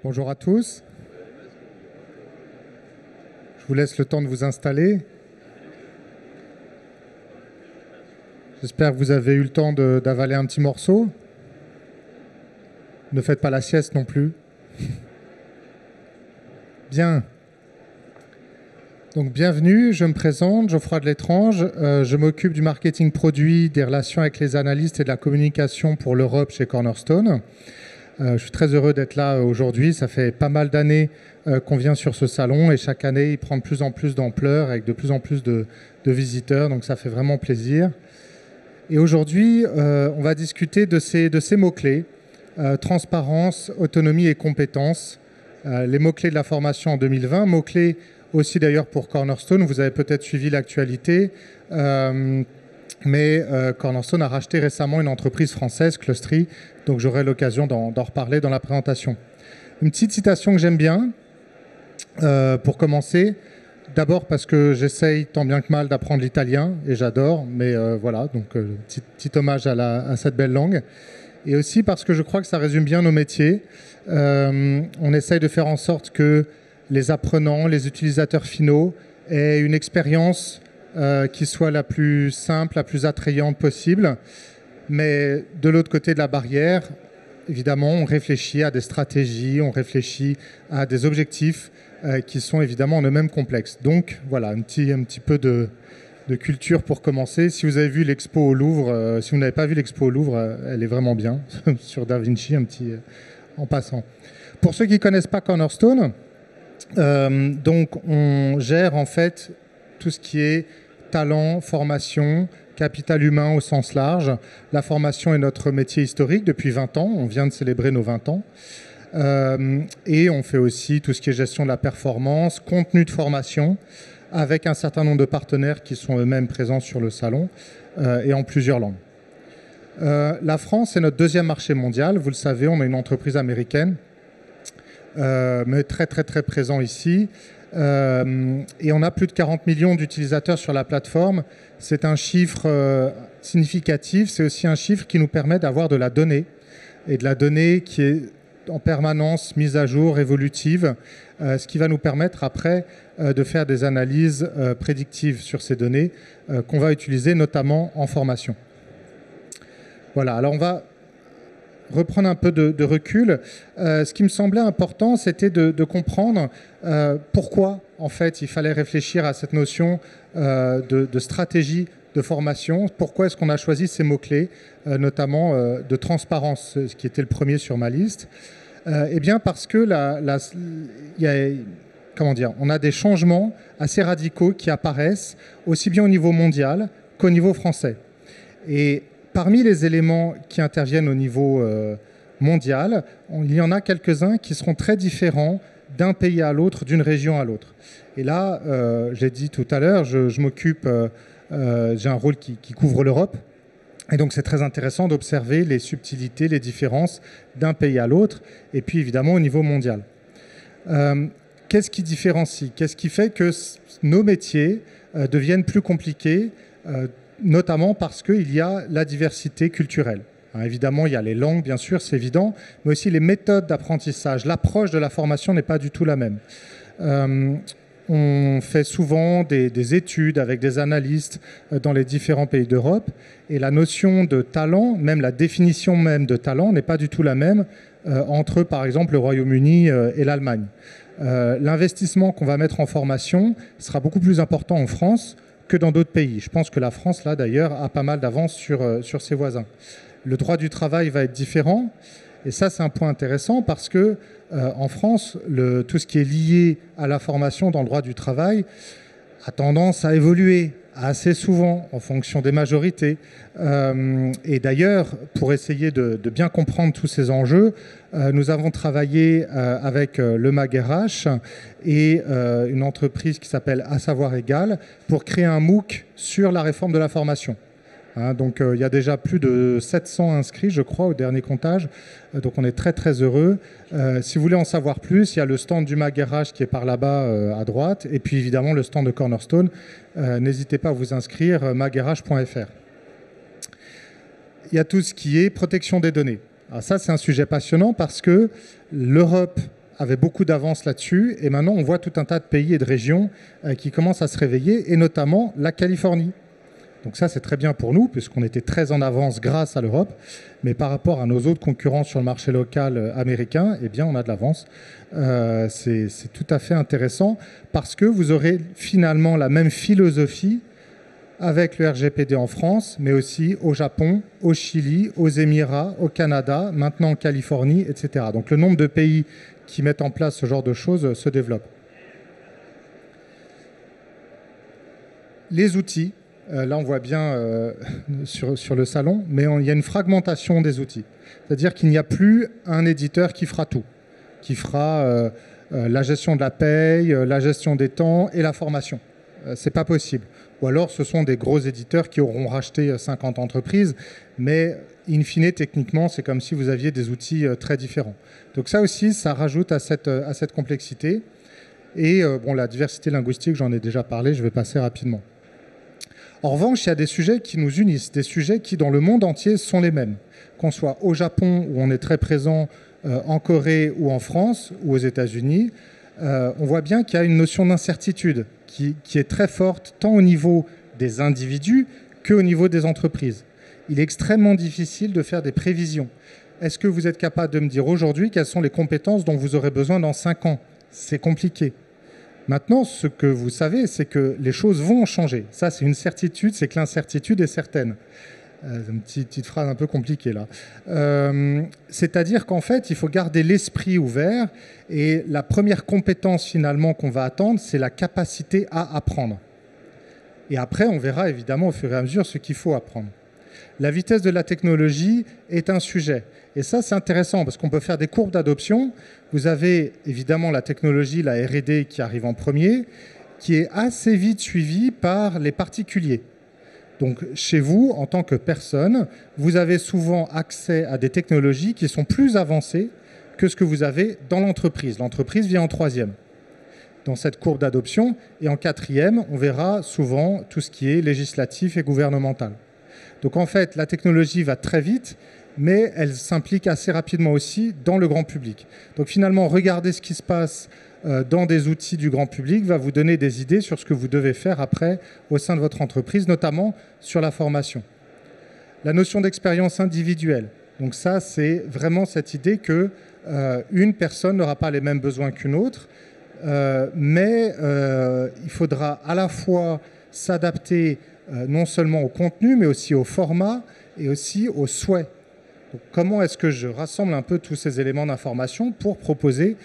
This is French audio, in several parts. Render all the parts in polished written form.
Bonjour à tous. Je vous laisse le temps de vous installer. J'espère que vous avez eu le temps d'avaler un petit morceau. Ne faites pas la sieste non plus. Bien. Donc bienvenue, je me présente, Geoffroy de l'Étrange. Je m'occupe du marketing produit, des relations avec les analystes et de la communication pour l'Europe chez Cornerstone. Je suis très heureux d'être là aujourd'hui. Ça fait pas mal d'années qu'on vient sur ce salon et chaque année, il prend de plus en plus d'ampleur avec de plus en plus de visiteurs. Donc ça fait vraiment plaisir. Et aujourd'hui, on va discuter de ces mots-clés, transparence, autonomie et compétences. Les mots-clés de la formation en 2020, mots-clés aussi d'ailleurs pour Cornerstone. Vous avez peut-être suivi l'actualité, mais Cornerstone a racheté récemment une entreprise française, Clustry, donc j'aurai l'occasion d'en reparler dans la présentation. Une petite citation que j'aime bien, pour commencer. D'abord parce que j'essaye tant bien que mal d'apprendre l'italien, et j'adore, mais voilà, donc petit hommage à cette belle langue. Et aussi parce que je crois que ça résume bien nos métiers. On essaye de faire en sorte que les apprenants, les utilisateurs finaux aient une expérience qui soit la plus simple, la plus attrayante possible. Mais de l'autre côté de la barrière, évidemment, on réfléchit à des stratégies, on réfléchit à des objectifs qui sont évidemment en eux-mêmes complexes. Donc voilà, un petit peu de culture pour commencer. Si vous avez vu l'expo au Louvre, si vous n'avez pas vu l'expo au Louvre, elle est vraiment bien, sur Da Vinci, en passant. Pour ceux qui ne connaissent pas Cornerstone, donc on gère en fait tout ce qui est talent, formation, capital humain au sens large. La formation est notre métier historique depuis 20 ans. On vient de célébrer nos 20 ans. Et on fait aussi tout ce qui est gestion de la performance, contenu de formation, avec un certain nombre de partenaires qui sont eux-mêmes présents sur le salon et en plusieurs langues. La France est notre deuxième marché mondial. Vous le savez, on est une entreprise américaine, mais très présent ici. Et on a plus de 40 millions d'utilisateurs sur la plateforme. C'est un chiffre significatif. C'est aussi un chiffre qui nous permet d'avoir de la donnée, et de la donnée qui est en permanence mise à jour, évolutive, ce qui va nous permettre après de faire des analyses prédictives sur ces données qu'on va utiliser notamment en formation. Voilà, alors on va reprendre un peu de recul. Ce qui me semblait important, c'était de comprendre pourquoi en fait il fallait réfléchir à cette notion de stratégie de formation. Pourquoi est-ce qu'on a choisi ces mots-clés, notamment de transparence, ce qui était le premier sur ma liste. Eh bien parce que on a des changements assez radicaux qui apparaissent aussi bien au niveau mondial qu'au niveau français. Et parmi les éléments qui interviennent au niveau mondial, il y en a quelques-uns qui seront très différents d'un pays à l'autre, d'une région à l'autre. Et là, j'ai dit tout à l'heure, je m'occupe, j'ai un rôle qui couvre l'Europe. Et donc c'est très intéressant d'observer les subtilités, les différences d'un pays à l'autre, et puis évidemment au niveau mondial. Qu'est-ce qui différencie? Qu'est-ce qui fait que nos métiers deviennent plus compliqués, notamment parce qu'il y a la diversité culturelle. Évidemment, il y a les langues, bien sûr, c'est évident, mais aussi les méthodes d'apprentissage. L'approche de la formation n'est pas du tout la même. On fait souvent des études avec des analystes dans les différents pays d'Europe, et la notion de talent, même la définition même de talent, n'est pas du tout la même entre, par exemple, le Royaume-Uni et l'Allemagne. L'investissement qu'on va mettre en formation sera beaucoup plus important en France que dans d'autres pays. Je pense que la France, là, d'ailleurs, a pas mal d'avance sur ses voisins. Le droit du travail va être différent, et ça, c'est un point intéressant parce que en France, tout ce qui est lié à la formation dans le droit du travail a tendance à évoluer assez souvent en fonction des majorités. Et d'ailleurs, pour essayer de bien comprendre tous ces enjeux, nous avons travaillé avec le MAG RH et une entreprise qui s'appelle À Savoir Égal pour créer un MOOC sur la réforme de la formation. Donc il y a déjà plus de 700 inscrits, je crois, au dernier comptage. Donc on est très heureux. Si vous voulez en savoir plus, il y a le stand du MAG RH qui est par là-bas à droite, et puis évidemment le stand de Cornerstone. N'hésitez pas à vous inscrire, magrh.fr. Il y a tout ce qui est protection des données. Alors ça, c'est un sujet passionnant parce que l'Europe avait beaucoup d'avance là-dessus. Et maintenant, on voit tout un tas de pays et de régions qui commencent à se réveiller, et notamment la Californie. Donc ça, c'est très bien pour nous, puisqu'on était très en avance grâce à l'Europe. Mais par rapport à nos autres concurrents sur le marché local américain, eh bien, on a de l'avance. C'est tout à fait intéressant, parce que vous aurez finalement la même philosophie avec le RGPD en France, mais aussi au Japon, au Chili, aux Émirats, au Canada, maintenant en Californie, etc. Donc le nombre de pays qui mettent en place ce genre de choses se développe. Les outils, là on voit bien sur le salon, mais il y a une fragmentation des outils. C'est-à-dire qu'il n'y a plus un éditeur qui fera tout, qui fera la gestion de la paye, la gestion des temps et la formation. C'est pas possible. Ou alors ce sont des gros éditeurs qui auront racheté 50 entreprises, mais in fine, techniquement, c'est comme si vous aviez des outils très différents. Donc ça aussi, ça rajoute à cette complexité. Et bon, la diversité linguistique, j'en ai déjà parlé, je vais passer rapidement. En revanche, il y a des sujets qui nous unissent, des sujets qui, dans le monde entier, sont les mêmes. Qu'on soit au Japon, où on est très présent, en Corée ou en France, ou aux États-Unis, on voit bien qu'il y a une notion d'incertitude qui est très forte, tant au niveau des individus qu'au niveau des entreprises. Il est extrêmement difficile de faire des prévisions. Est-ce que vous êtes capable de me dire aujourd'hui quelles sont les compétences dont vous aurez besoin dans 5 ans? C'est compliqué. Maintenant, ce que vous savez, c'est que les choses vont changer. Ça, c'est une certitude, c'est que l'incertitude est certaine. Une petite phrase un peu compliquée là. C'est-à-dire qu'en fait, il faut garder l'esprit ouvert, et la première compétence finalement qu'on va attendre, c'est la capacité à apprendre. Et après, on verra évidemment au fur et à mesure ce qu'il faut apprendre. La vitesse de la technologie est un sujet. Et ça, c'est intéressant parce qu'on peut faire des courbes d'adoption. Vous avez évidemment la technologie, la R&D qui arrive en premier, qui est assez vite suivie par les particuliers. Donc, chez vous, en tant que personne, vous avez souvent accès à des technologies qui sont plus avancées que ce que vous avez dans l'entreprise. L'entreprise vient en troisième dans cette courbe d'adoption. Et en quatrième, on verra souvent tout ce qui est législatif et gouvernemental. Donc, en fait, la technologie va très vite, mais elle s'implique assez rapidement aussi dans le grand public. Donc, finalement, regardez ce qui se passe dans des outils du grand public va vous donner des idées sur ce que vous devez faire après au sein de votre entreprise, notamment sur la formation. La notion d'expérience individuelle. Donc ça, c'est vraiment cette idée que une personne n'aura pas les mêmes besoins qu'une autre, mais il faudra à la fois s'adapter non seulement au contenu, mais aussi au format et aussi aux souhaits. Donc, comment est-ce que je rassemble un peu tous ces éléments d'information pour proposer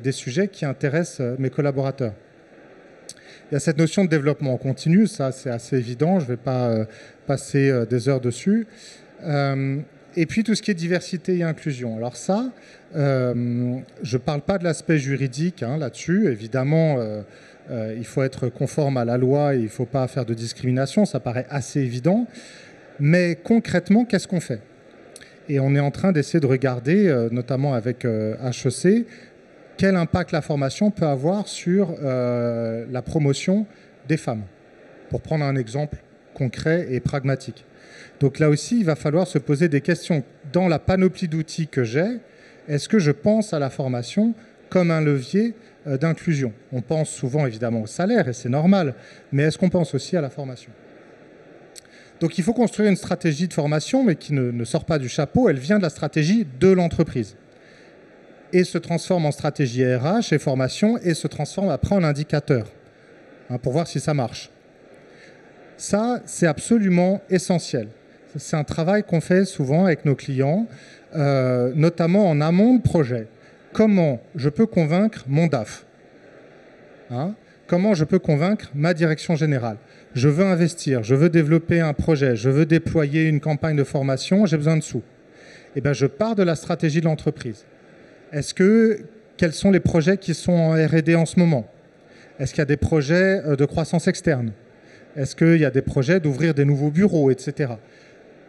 des sujets qui intéressent mes collaborateurs? Il y a cette notion de développement en continu, ça c'est assez évident, je ne vais pas passer des heures dessus. Et puis tout ce qui est diversité et inclusion. Alors ça, je ne parle pas de l'aspect juridique là-dessus, évidemment il faut être conforme à la loi et il ne faut pas faire de discrimination, ça paraît assez évident. Mais concrètement, qu'est-ce qu'on fait? Et on est en train d'essayer de regarder, notamment avec HEC, quel impact la formation peut avoir sur la promotion des femmes, pour prendre un exemple concret et pragmatique. Donc là aussi, il va falloir se poser des questions. Dans la panoplie d'outils que j'ai, est-ce que je pense à la formation comme un levier d'inclusion? On pense souvent évidemment au salaire, et c'est normal, mais est-ce qu'on pense aussi à la formation? Donc il faut construire une stratégie de formation, mais qui ne sort pas du chapeau, elle vient de la stratégie de l'entreprise. Et se transforme en stratégie RH et formation, et se transforme après en indicateur, pour voir si ça marche. Ça, c'est absolument essentiel. C'est un travail qu'on fait souvent avec nos clients, notamment en amont de projet. Comment je peux convaincre mon DAF? Comment je peux convaincre ma direction générale? Je veux investir, je veux développer un projet, je veux déployer une campagne de formation, j'ai besoin de sous. Eh bien, je pars de la stratégie de l'entreprise. Quels sont les projets qui sont en R&D en ce moment? Est-ce qu'il y a des projets de croissance externe? Est-ce qu'il y a des projets d'ouvrir des nouveaux bureaux, etc.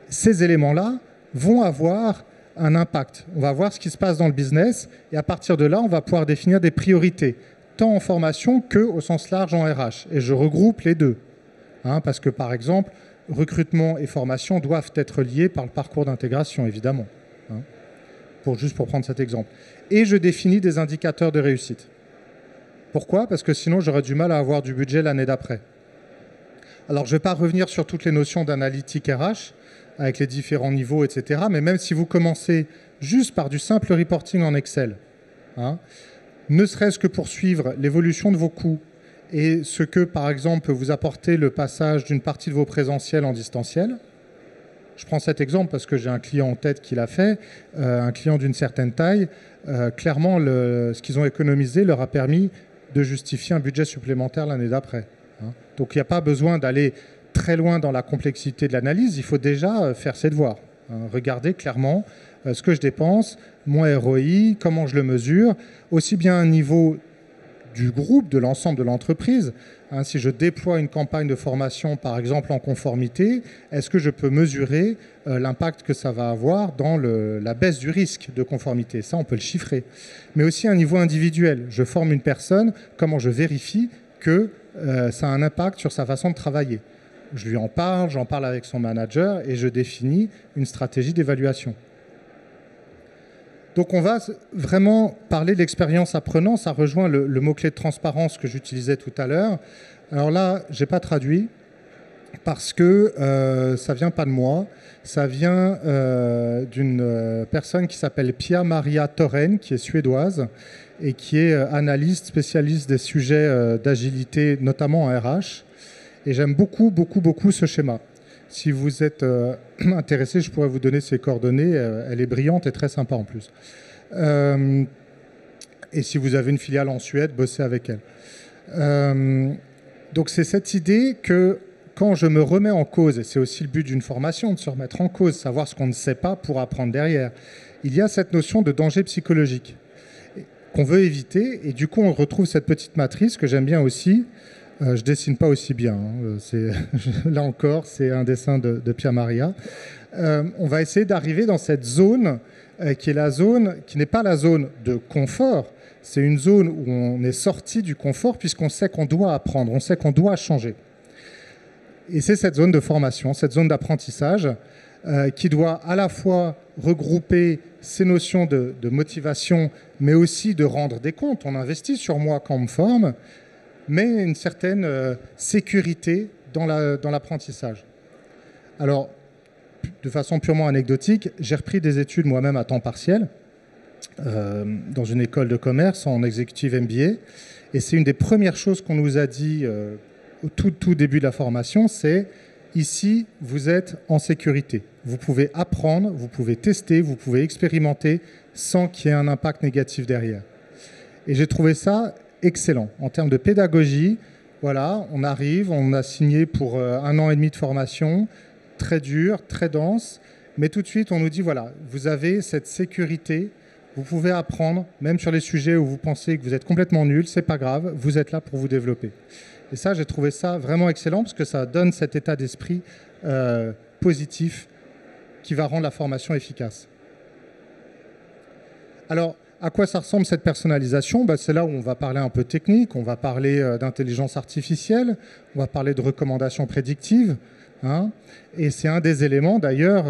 Ces éléments-là vont avoir un impact. On va voir ce qui se passe dans le business et à partir de là, on va pouvoir définir des priorités, tant en formation qu'au sens large en RH. Et je regroupe les deux. Parce que, par exemple, recrutement et formation doivent être liés par le parcours d'intégration, évidemment. juste pour prendre cet exemple. Et je définis des indicateurs de réussite. Pourquoi? Parce que sinon, j'aurais du mal à avoir du budget l'année d'après. Alors, je ne vais pas revenir sur toutes les notions d'analytique RH, avec les différents niveaux, etc. Mais même si vous commencez juste par du simple reporting en Excel, hein, ne serait-ce que pour suivre l'évolution de vos coûts et ce que, par exemple, peut vous apporter le passage d'une partie de vos présentiels en distanciel. Je prends cet exemple parce que j'ai un client en tête qui l'a fait, un client d'une certaine taille. Clairement, ce qu'ils ont économisé leur a permis de justifier un budget supplémentaire l'année d'après. Hein. Donc, il n'y a pas besoin d'aller très loin dans la complexité de l'analyse. Il faut déjà faire ses devoirs. Hein. Regardez clairement ce que je dépense, mon ROI, comment je le mesure, aussi bien à un niveau du groupe, de l'ensemble de l'entreprise. Hein, si je déploie une campagne de formation, par exemple en conformité, est-ce que je peux mesurer l'impact que ça va avoir dans la baisse du risque de conformité? Ça, on peut le chiffrer. Mais aussi à un niveau individuel. Je forme une personne, comment je vérifie que ça a un impact sur sa façon de travailler? Je lui en parle, j'en parle avec son manager et je définis une stratégie d'évaluation. Donc on va vraiment parler de l'expérience apprenant. Ça rejoint le mot-clé de transparence que j'utilisais tout à l'heure. Alors là, je n'ai pas traduit parce que ça ne vient pas de moi. Ça vient d'une personne qui s'appelle Pia Maria Torren, qui est suédoise et qui est analyste, spécialiste des sujets d'agilité, notamment en RH. Et j'aime beaucoup, beaucoup, beaucoup ce schéma. Si vous êtes intéressé, je pourrais vous donner ses coordonnées. Elle est brillante et très sympa en plus. Et si vous avez une filiale en Suède, bossez avec elle. Donc c'est cette idée que quand je me remets en cause, et c'est aussi le but d'une formation, de se remettre en cause, savoir ce qu'on ne sait pas pour apprendre derrière, il y a cette notion de danger psychologique qu'on veut éviter. Et du coup, on retrouve cette petite matrice que j'aime bien aussi. Je dessine pas aussi bien. Hein. Là encore, c'est un dessin de Pia Maria. On va essayer d'arriver dans cette zone qui est la zone qui n'est pas la zone de confort. C'est une zone où on est sorti du confort puisqu'on sait qu'on doit apprendre, on sait qu'on doit changer. Et c'est cette zone de formation, cette zone d'apprentissage qui doit à la fois regrouper ces notions de motivation, mais aussi de rendre des comptes. On investit sur moi quand on me forme, mais une certaine sécurité dans l'apprentissage. Alors, de façon purement anecdotique, j'ai repris des études moi-même à temps partiel dans une école de commerce en executive MBA. Et c'est une des premières choses qu'on nous a dit au tout début de la formation, c'est ici, vous êtes en sécurité. Vous pouvez apprendre, vous pouvez tester, vous pouvez expérimenter sans qu'il y ait un impact négatif derrière. Et j'ai trouvé ça excellent. En termes de pédagogie, voilà, on arrive, on a signé pour 1 an et demi de formation, très dur, très dense, mais tout de suite on nous dit, voilà, vous avez cette sécurité, vous pouvez apprendre, même sur les sujets où vous pensez que vous êtes complètement nul, c'est pas grave, vous êtes là pour vous développer. Et ça, j'ai trouvé ça vraiment excellent parce que ça donne cet état d'esprit positif qui va rendre la formation efficace. Alors, à quoi ça ressemble cette personnalisation? C'est là où on va parler un peu technique, on va parler d'intelligence artificielle, on va parler de recommandations prédictives. Hein, et c'est un des éléments d'ailleurs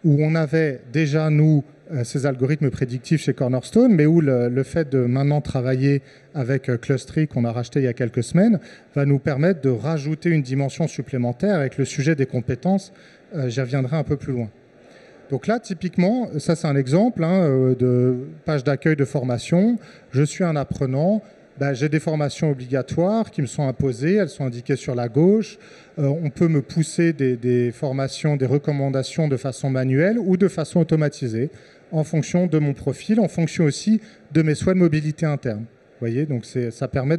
où on avait déjà, nous, ces algorithmes prédictifs chez Cornerstone, mais où le fait de maintenant travailler avec Clustry, qu'on a racheté il y a quelques semaines, va nous permettre de rajouter une dimension supplémentaire avec le sujet des compétences. J'y reviendrai un peu plus loin. Donc là, typiquement, ça c'est un exemple de page d'accueil de formation. Je suis un apprenant, j'ai des formations obligatoires qui me sont imposées, elles sont indiquées sur la gauche. On peut me pousser des formations, des recommandations de façon manuelle ou de façon automatisée, en fonction de mon profil, en fonction aussi de mes souhaits de mobilité interne. Vous voyez, donc ça permet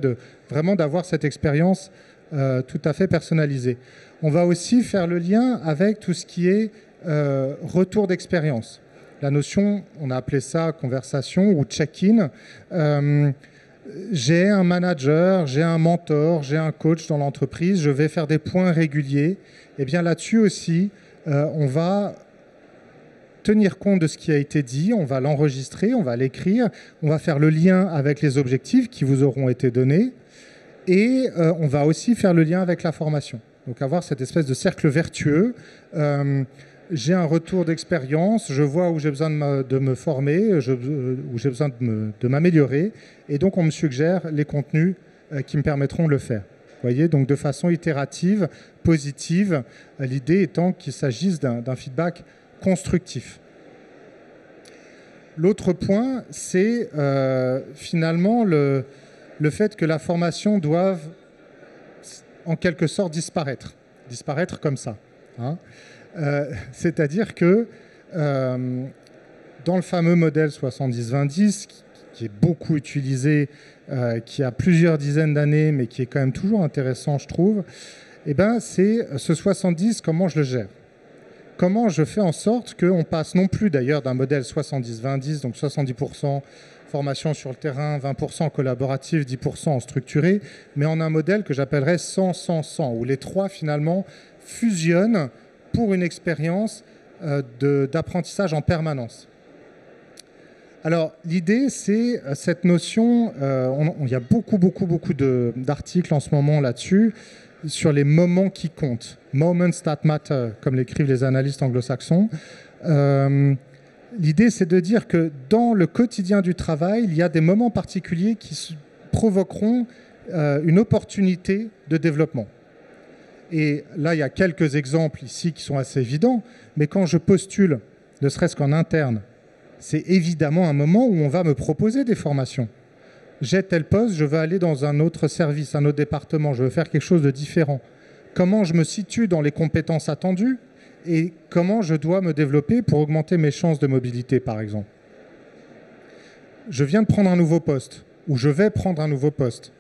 vraiment d'avoir cette expérience tout à fait personnalisée. On va aussi faire le lien avec tout ce qui est retour d'expérience. La notion, on a appelé ça conversation ou check-in. J'ai un manager, j'ai un mentor, j'ai un coach dans l'entreprise, je vais faire des points réguliers. Et bien là-dessus aussi, on va tenir compte de ce qui a été dit, on va l'enregistrer, on va l'écrire, on va faire le lien avec les objectifs qui vous auront été donnés et on va aussi faire le lien avec la formation. Donc avoir cette espèce de cercle vertueux. j'ai un retour d'expérience, je vois où j'ai besoin de me former, où j'ai besoin de m'améliorer, et donc on me suggère les contenus qui me permettront de le faire. Vous voyez, donc de façon itérative, positive, l'idée étant qu'il s'agisse d'un feedback constructif. L'autre point, c'est finalement le fait que la formation doive en quelque sorte disparaître comme ça. Hein. C'est-à-dire que dans le fameux modèle 70-20-10, qui est beaucoup utilisé, qui a plusieurs dizaines d'années, mais qui est quand même toujours intéressant, je trouve, eh ben, c'est ce 70, comment je le gère. Comment je fais en sorte qu'on passe non plus d'ailleurs d'un modèle 70-20-10, donc 70% formation sur le terrain, 20% collaboratif, 10% en structuré, mais en un modèle que j'appellerais 100-100-100, où les trois finalement fusionnent pour une expérience d'apprentissage en permanence. Alors l'idée, c'est cette notion, il y a beaucoup d'articles en ce moment là-dessus, sur les moments qui comptent. Moments that matter, comme l'écrivent les analystes anglo-saxons. L'idée, c'est de dire que dans le quotidien du travail, il y a des moments particuliers qui provoqueront une opportunité de développement. Et là, il y a quelques exemples ici qui sont assez évidents, mais quand je postule, ne serait-ce qu'en interne, c'est évidemment un moment où on va me proposer des formations. J'ai tel poste, je veux aller dans un autre service, un autre département, je veux faire quelque chose de différent. Comment je me situe dans les compétences attendues et comment je dois me développer pour augmenter mes chances de mobilité, par exemple. Je viens de prendre un nouveau poste, ou je vais prendre un nouveau poste.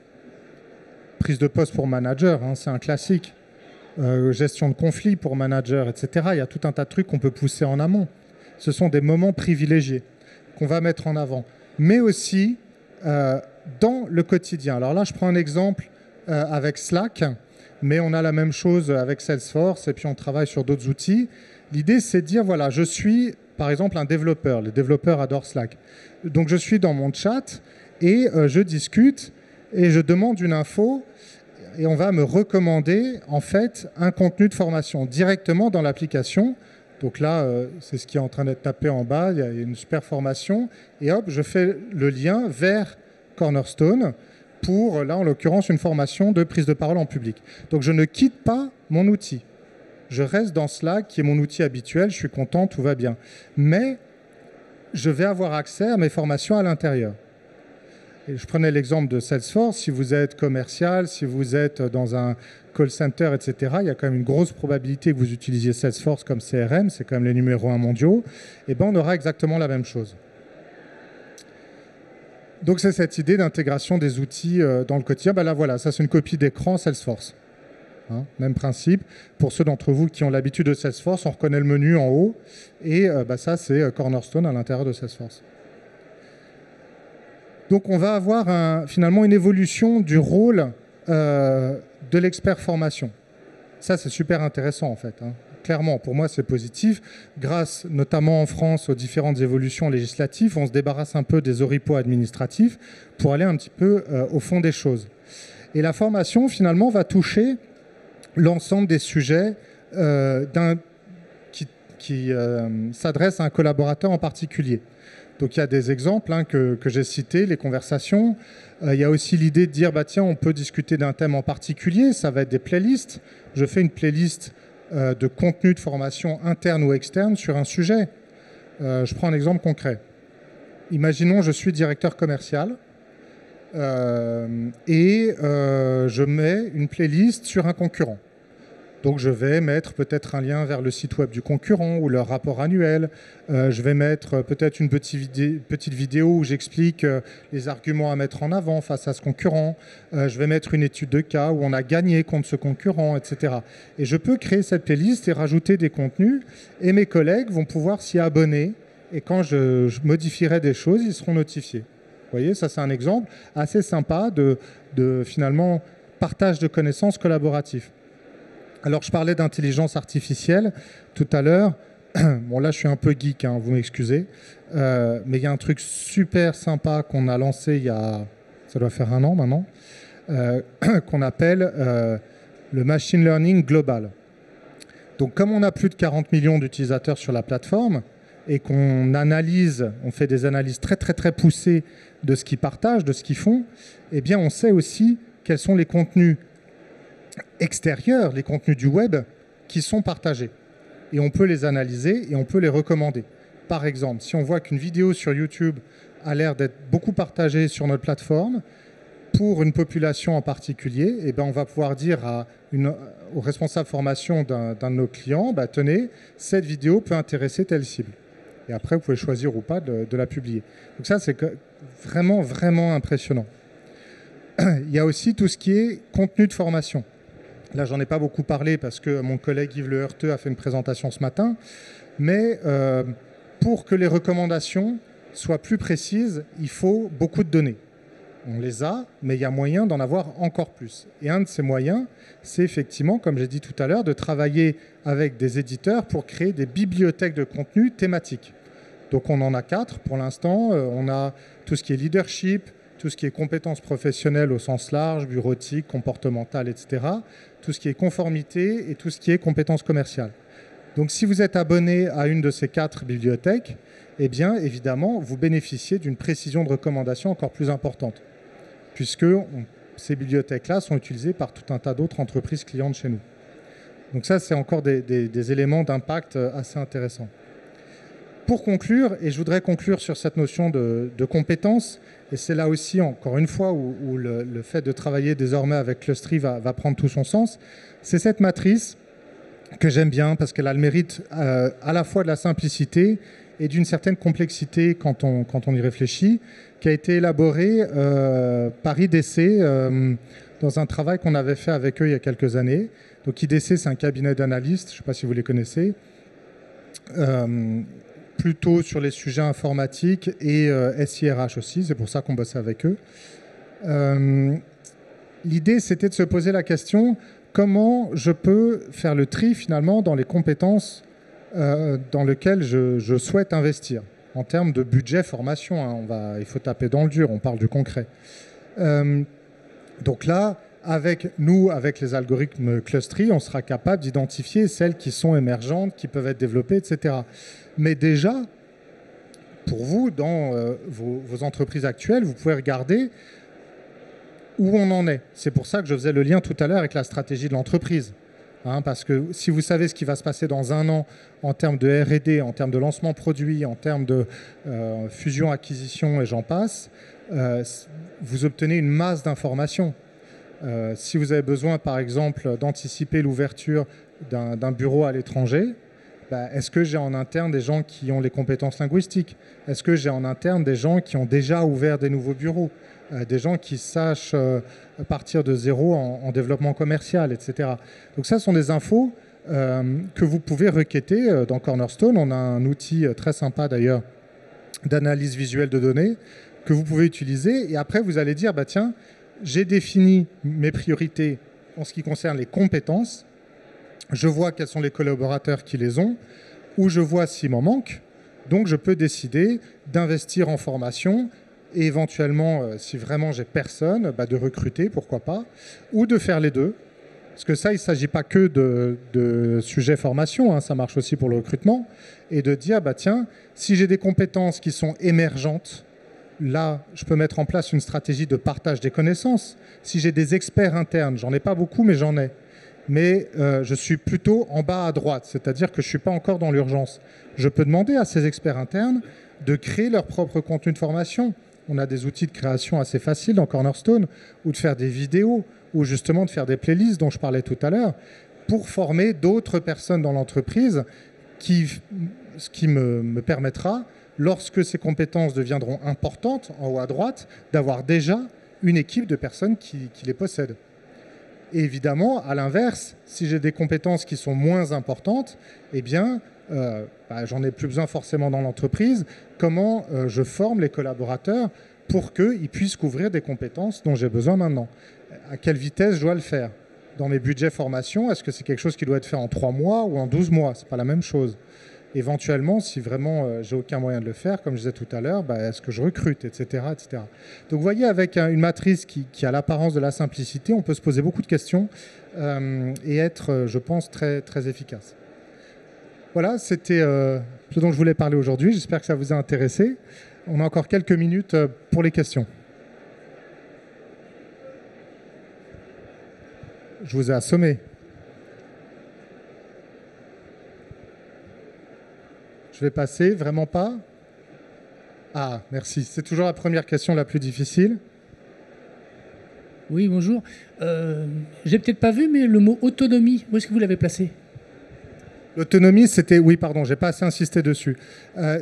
Prise de poste pour manager, hein, c'est un classique. Gestion de conflits pour manager, etc. Il y a tout un tas de trucs qu'on peut pousser en amont. Ce sont des moments privilégiés qu'on va mettre en avant. Mais aussi dans le quotidien. Alors là, je prends un exemple avec Slack, mais on a la même chose avec Salesforce, et puis on travaille sur d'autres outils. L'idée, c'est de dire, voilà, je suis, par exemple, un développeur. Les développeurs adorent Slack. Donc, je suis dans mon chat, et je discute, et je demande une info, et on va me recommander, en fait, un contenu de formation directement dans l'application. Donc là, c'est ce qui est en train d'être tapé en bas, il y a une super formation, et hop, je fais le lien vers Cornerstone pour, là, en l'occurrence, une formation de prise de parole en public. Donc je ne quitte pas mon outil. Je reste dans Slack, qui est mon outil habituel, je suis content, tout va bien. Mais je vais avoir accès à mes formations à l'intérieur. Et je prenais l'exemple de Salesforce. Si vous êtes commercial, si vous êtes dans un call center, etc., il y a quand même une grosse probabilité que vous utilisiez Salesforce comme CRM, c'est quand même les numéros 1 mondiaux, et ben on aura exactement la même chose. Donc c'est cette idée d'intégration des outils dans le quotidien. Ben là voilà, ça c'est une copie d'écran Salesforce. Hein, même principe. Pour ceux d'entre vous qui ont l'habitude de Salesforce, on reconnaît le menu en haut, et ça c'est Cornerstone à l'intérieur de Salesforce. Donc on va avoir finalement une évolution du rôle de l'expert formation. Ça, c'est super intéressant en fait. Hein. Clairement, pour moi, c'est positif. Grâce notamment en France aux différentes évolutions législatives, on se débarrasse un peu des oripeaux administratifs pour aller un petit peu au fond des choses. Et la formation, finalement, va toucher l'ensemble des sujets qui s'adressent à un collaborateur en particulier. Donc il y a des exemples que j'ai cités, les conversations. Il y a aussi l'idée de dire, tiens, on peut discuter d'un thème en particulier, ça va être des playlists. Je fais une playlist de contenu de formation interne ou externe sur un sujet. Je prends un exemple concret. Imaginons, je suis directeur commercial et je mets une playlist sur un concurrent. Donc je vais mettre peut-être un lien vers le site web du concurrent ou leur rapport annuel. Je vais mettre peut-être une petite vidéo où j'explique les arguments à mettre en avant face à ce concurrent. Je vais mettre une étude de cas où on a gagné contre ce concurrent, etc. Et je peux créer cette playlist et rajouter des contenus. Et mes collègues vont pouvoir s'y abonner. Et quand je modifierai des choses, ils seront notifiés. Vous voyez, ça c'est un exemple assez sympa de finalement partage de connaissances collaboratif. Alors, je parlais d'intelligence artificielle tout à l'heure. Bon, là, je suis un peu geek, hein, vous m'excusez. Mais il y a un truc super sympa qu'on a lancé ça doit faire 1 an maintenant, qu'on appelle le machine learning global. Donc comme on a plus de 40 millions d'utilisateurs sur la plateforme et qu'on analyse, on fait des analyses très très très poussées de ce qu'ils partagent, de ce qu'ils font, eh bien on sait aussi quels sont les contenus extérieurs, les contenus du web qui sont partagés. Et on peut les analyser et on peut les recommander. Par exemple, si on voit qu'une vidéo sur YouTube a l'air d'être beaucoup partagée sur notre plateforme, pour une population en particulier, eh ben on va pouvoir dire au responsable formation d'un de nos clients, bah, tenez, cette vidéo peut intéresser telle cible. Et après, vous pouvez choisir ou pas de la publier. Donc ça, c'est vraiment, vraiment impressionnant. Il y a aussi tout ce qui est contenu de formation. Là, j'en ai pas beaucoup parlé parce que mon collègue Yves Le Heurteux a fait une présentation ce matin. Mais pour que les recommandations soient plus précises, il faut beaucoup de données. On les a, mais il y a moyen d'en avoir encore plus. Et un de ces moyens, c'est effectivement, comme j'ai dit tout à l'heure, de travailler avec des éditeurs pour créer des bibliothèques de contenu thématiques. Donc on en a 4 pour l'instant. On a tout ce qui est leadership, tout ce qui est compétences professionnelles au sens large, bureautique, comportementale, etc. Tout ce qui est conformité et tout ce qui est compétences commerciales. Donc si vous êtes abonné à une de ces 4 bibliothèques, eh bien évidemment, vous bénéficiez d'une précision de recommandation encore plus importante, puisque ces bibliothèques-là sont utilisées par tout un tas d'autres entreprises clientes chez nous. Donc ça, c'est encore des éléments d'impact assez intéressants. Pour conclure, et je voudrais conclure sur cette notion de compétences, et c'est là aussi, encore une fois, où le fait de travailler désormais avec Clustry va prendre tout son sens, c'est cette matrice que j'aime bien parce qu'elle a le mérite à la fois de la simplicité et d'une certaine complexité quand on y réfléchit, qui a été élaborée par IDC dans un travail qu'on avait fait avec eux il y a quelques années. Donc IDC, c'est un cabinet d'analystes, je ne sais pas si vous les connaissez, plutôt sur les sujets informatiques et SIRH aussi, c'est pour ça qu'on bossait avec eux. L'idée, c'était de se poser la question, comment je peux faire le tri finalement dans les compétences dans lesquelles je souhaite investir en termes de budget formation. Hein, il faut taper dans le dur, on parle du concret. Donc là, avec les algorithmes Clustry, on sera capable d'identifier celles qui sont émergentes, qui peuvent être développées, etc. Mais déjà, pour vous, dans vos entreprises actuelles, vous pouvez regarder où on en est. C'est pour ça que je faisais le lien tout à l'heure avec la stratégie de l'entreprise. Hein, parce que si vous savez ce qui va se passer dans un an en termes de R&D, en termes de lancement produit, en termes de fusion-acquisition et j'en passe, vous obtenez une masse d'informations. Si vous avez besoin, par exemple, d'anticiper l'ouverture d'un bureau à l'étranger, est-ce que j'ai en interne des gens qui ont les compétences linguistiques? Est-ce que j'ai en interne des gens qui ont déjà ouvert des nouveaux bureaux? Des gens qui sachent partir de zéro en développement commercial, etc. Donc ça, ce sont des infos que vous pouvez requêter dans Cornerstone. On a un outil très sympa d'ailleurs d'analyse visuelle de données que vous pouvez utiliser. Et après, vous allez dire, tiens, j'ai défini mes priorités en ce qui concerne les compétences. Je vois quels sont les collaborateurs qui les ont, ou je vois s'il m'en manque. Donc, je peux décider d'investir en formation et éventuellement, si vraiment j'ai personne, de recruter, pourquoi pas, ou de faire les deux. Parce que ça, il ne s'agit pas que de sujet formation, hein, ça marche aussi pour le recrutement, et de dire, tiens, si j'ai des compétences qui sont émergentes, là, je peux mettre en place une stratégie de partage des connaissances. Si j'ai des experts internes, j'en ai pas beaucoup, mais j'en ai. Mais je suis plutôt en bas à droite, c'est-à-dire que je ne suis pas encore dans l'urgence. Je peux demander à ces experts internes de créer leur propre contenu de formation. On a des outils de création assez faciles dans Cornerstone, ou de faire des vidéos, ou justement de faire des playlists dont je parlais tout à l'heure, pour former d'autres personnes dans l'entreprise, ce qui me permettra, lorsque ces compétences deviendront importantes, en haut à droite, d'avoir déjà une équipe de personnes qui les possèdent. Et évidemment, à l'inverse, si j'ai des compétences qui sont moins importantes, eh bien, j'en ai plus besoin forcément dans l'entreprise. Comment je forme les collaborateurs pour qu'ils puissent couvrir des compétences dont j'ai besoin maintenant? À quelle vitesse je dois le faire? Dans mes budgets formation, est-ce que c'est quelque chose qui doit être fait en 3 mois ou en 12 mois? Ce n'est pas la même chose. éventuellement, si vraiment j'ai aucun moyen de le faire, comme je disais tout à l'heure, est-ce que je recrute, etc., etc. Donc vous voyez, avec une matrice qui a l'apparence de la simplicité, on peut se poser beaucoup de questions et être, je pense, très, très efficace. Voilà, c'était ce dont je voulais parler aujourd'hui. J'espère que ça vous a intéressé. On a encore quelques minutes pour les questions. Je vous ai assommé. Je vais passer, vraiment pas. Ah, merci. C'est toujours la première question la plus difficile. Oui, bonjour. J'ai peut-être pas vu, mais le mot autonomie, où est-ce que vous l'avez placé? L'autonomie, c'était... Oui, pardon, j'ai pas assez insisté dessus.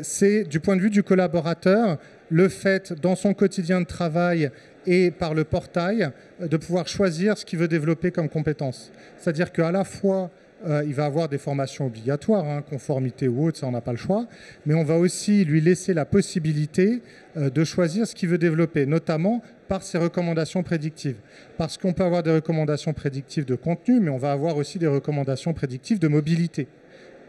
C'est, du point de vue du collaborateur, le fait, dans son quotidien de travail et par le portail, de pouvoir choisir ce qu'il veut développer comme compétence. C'est-à-dire qu'à la fois, il va avoir des formations obligatoires, conformité ou autre, ça on n'a pas le choix, mais on va aussi lui laisser la possibilité de choisir ce qu'il veut développer, notamment par ses recommandations prédictives. Parce qu'on peut avoir des recommandations prédictives de contenu, mais on va avoir aussi des recommandations prédictives de mobilité.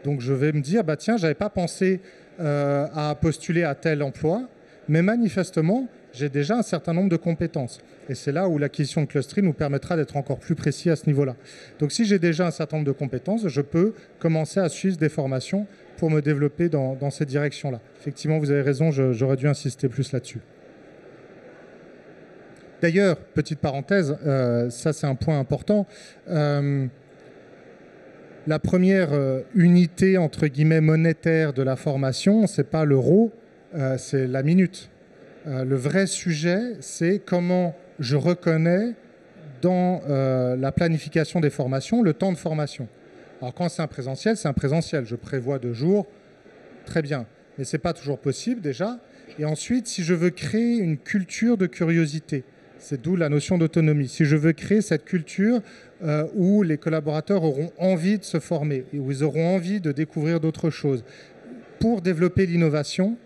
Donc je vais me dire, tiens, je n'avais pas pensé à postuler à tel emploi, mais manifestement, j'ai déjà un certain nombre de compétences. Et c'est là où l'acquisition de Clustry nous permettra d'être encore plus précis à ce niveau-là. Donc si j'ai déjà un certain nombre de compétences, je peux commencer à suivre des formations pour me développer dans ces directions-là. Effectivement, vous avez raison, j'aurais dû insister plus là-dessus. D'ailleurs, petite parenthèse, ça c'est un point important. La première unité, entre guillemets, monétaire de la formation, ce n'est pas l'euro, c'est la minute. Le vrai sujet, c'est comment je reconnais dans la planification des formations le temps de formation. Alors quand c'est un présentiel, c'est un présentiel. Je prévois 2 jours, très bien. Mais ce n'est pas toujours possible déjà. Et ensuite, si je veux créer une culture de curiosité, c'est d'où la notion d'autonomie. Si je veux créer cette culture où les collaborateurs auront envie de se former, où ils auront envie de découvrir d'autres choses, pour développer l'innovation,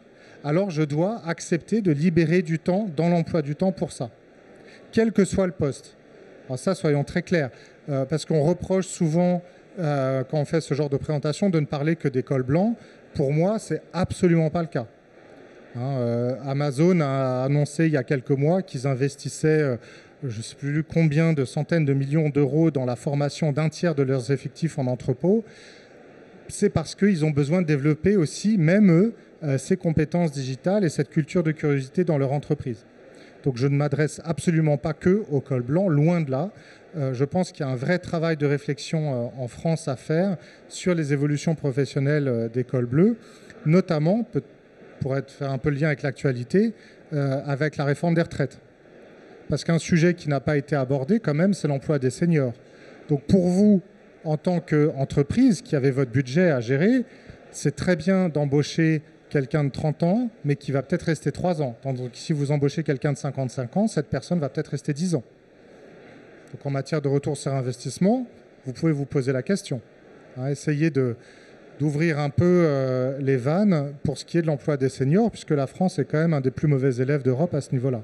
alors je dois accepter de libérer du temps dans l'emploi du temps pour ça, quel que soit le poste. Alors ça, soyons très clairs, parce qu'on reproche souvent, quand on fait ce genre de présentation, de ne parler que des cols blancs. Pour moi, c'est absolument pas le cas. Amazon a annoncé il y a quelques mois qu'ils investissaient, je ne sais plus combien de centaines de millions d'euros dans la formation d'un tiers de leurs effectifs en entrepôt. C'est parce qu'ils ont besoin de développer aussi, même eux, ces compétences digitales et cette culture de curiosité dans leur entreprise. Donc je ne m'adresse absolument pas que aux cols blancs, loin de là. Je pense qu'il y a un vrai travail de réflexion en France à faire sur les évolutions professionnelles des cols bleus, notamment, pour faire un peu le lien avec l'actualité, avec la réforme des retraites. Parce qu'un sujet qui n'a pas été abordé, quand même, c'est l'emploi des seniors. Donc pour vous, en tant qu'entreprise qui avez votre budget à gérer, c'est très bien d'embaucher quelqu'un de 30 ans, mais qui va peut-être rester 3 ans. Tandis que si vous embauchez quelqu'un de 55 ans, cette personne va peut-être rester 10 ans. Donc en matière de retour sur investissement, vous pouvez vous poser la question. Essayez d'ouvrir un peu les vannes pour ce qui est de l'emploi des seniors, puisque la France est quand même un des plus mauvais élèves d'Europe à ce niveau-là.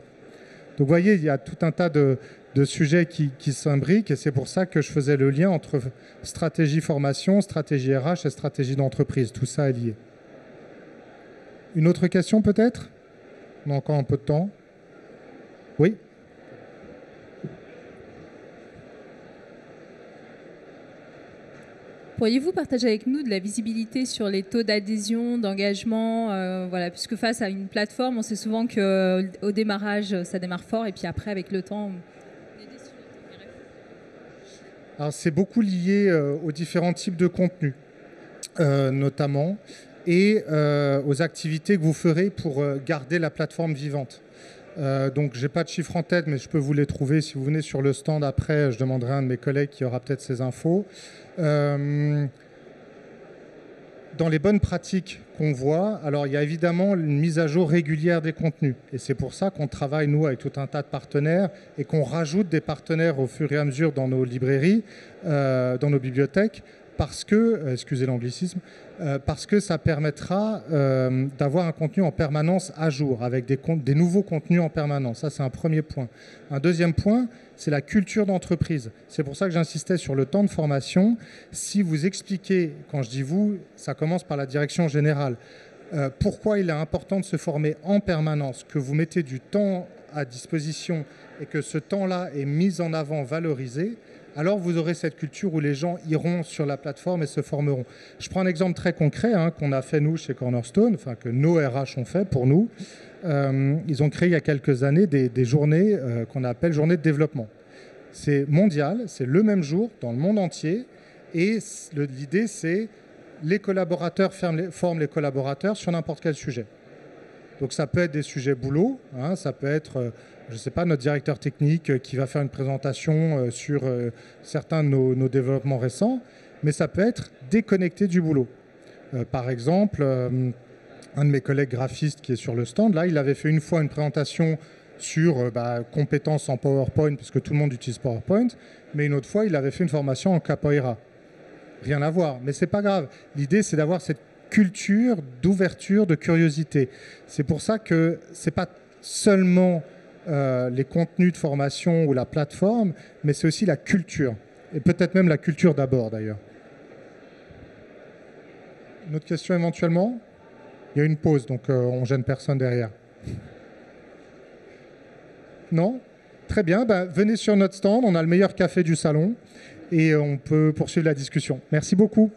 Donc vous voyez, il y a tout un tas de sujets qui s'imbriquent, et c'est pour ça que je faisais le lien entre stratégie formation, stratégie RH et stratégie d'entreprise. Tout ça est lié. Une autre question peut-être? On a encore un peu de temps. Oui? Pourriez-vous partager avec nous de la visibilité sur les taux d'adhésion, d'engagement, voilà, puisque face à une plateforme, on sait souvent qu'au démarrage, ça démarre fort, et puis après, avec le temps... Alors, c'est beaucoup lié aux différents types de contenus, notamment, et aux activités que vous ferez pour garder la plateforme vivante. Donc, je n'ai pas de chiffres en tête, mais je peux vous les trouver. Si vous venez sur le stand après, je demanderai à un de mes collègues qui aura peut-être ces infos. Dans les bonnes pratiques qu'on voit, alors il y a évidemment une mise à jour régulière des contenus. Et c'est pour ça qu'on travaille, nous, avec tout un tas de partenaires et qu'on rajoute des partenaires au fur et à mesure dans nos librairies, dans nos bibliothèques, parce que, excusez l'anglicisme, parce que ça permettra d'avoir un contenu en permanence à jour, avec des nouveaux contenus en permanence. Ça, c'est un premier point. Un deuxième point, c'est la culture d'entreprise. C'est pour ça que j'insistais sur le temps de formation. Si vous expliquez, quand je dis vous, ça commence par la direction générale, pourquoi il est important de se former en permanence, que vous mettez du temps à disposition et que ce temps-là est mis en avant, valorisé, alors vous aurez cette culture où les gens iront sur la plateforme et se formeront. Je prends un exemple très concret qu'on a fait nous chez Cornerstone, enfin que nos RH ont fait pour nous. Ils ont créé il y a quelques années des journées qu'on appelle journées de développement. C'est mondial, c'est le même jour dans le monde entier et l'idée c'est les collaborateurs forment les collaborateurs sur n'importe quel sujet. Donc ça peut être des sujets boulot, ça peut être, je ne sais pas, notre directeur technique qui va faire une présentation sur certains de nos développements récents, mais ça peut être déconnecté du boulot. Par exemple, un de mes collègues graphistes qui est sur le stand, là, il avait fait une fois une présentation sur compétences en PowerPoint, puisque tout le monde utilise PowerPoint, mais une autre fois, il avait fait une formation en Capoeira. Rien à voir, mais c'est pas grave. L'idée, c'est d'avoir cette culture d'ouverture, de curiosité. C'est pour ça que c'est pas seulement les contenus de formation ou la plateforme, mais c'est aussi la culture. Et peut-être même la culture d'abord, d'ailleurs. Une autre question éventuellement ? Il y a une pause, donc on gêne personne derrière. Non ? Très bien, venez sur notre stand, on a le meilleur café du salon et on peut poursuivre la discussion. Merci beaucoup.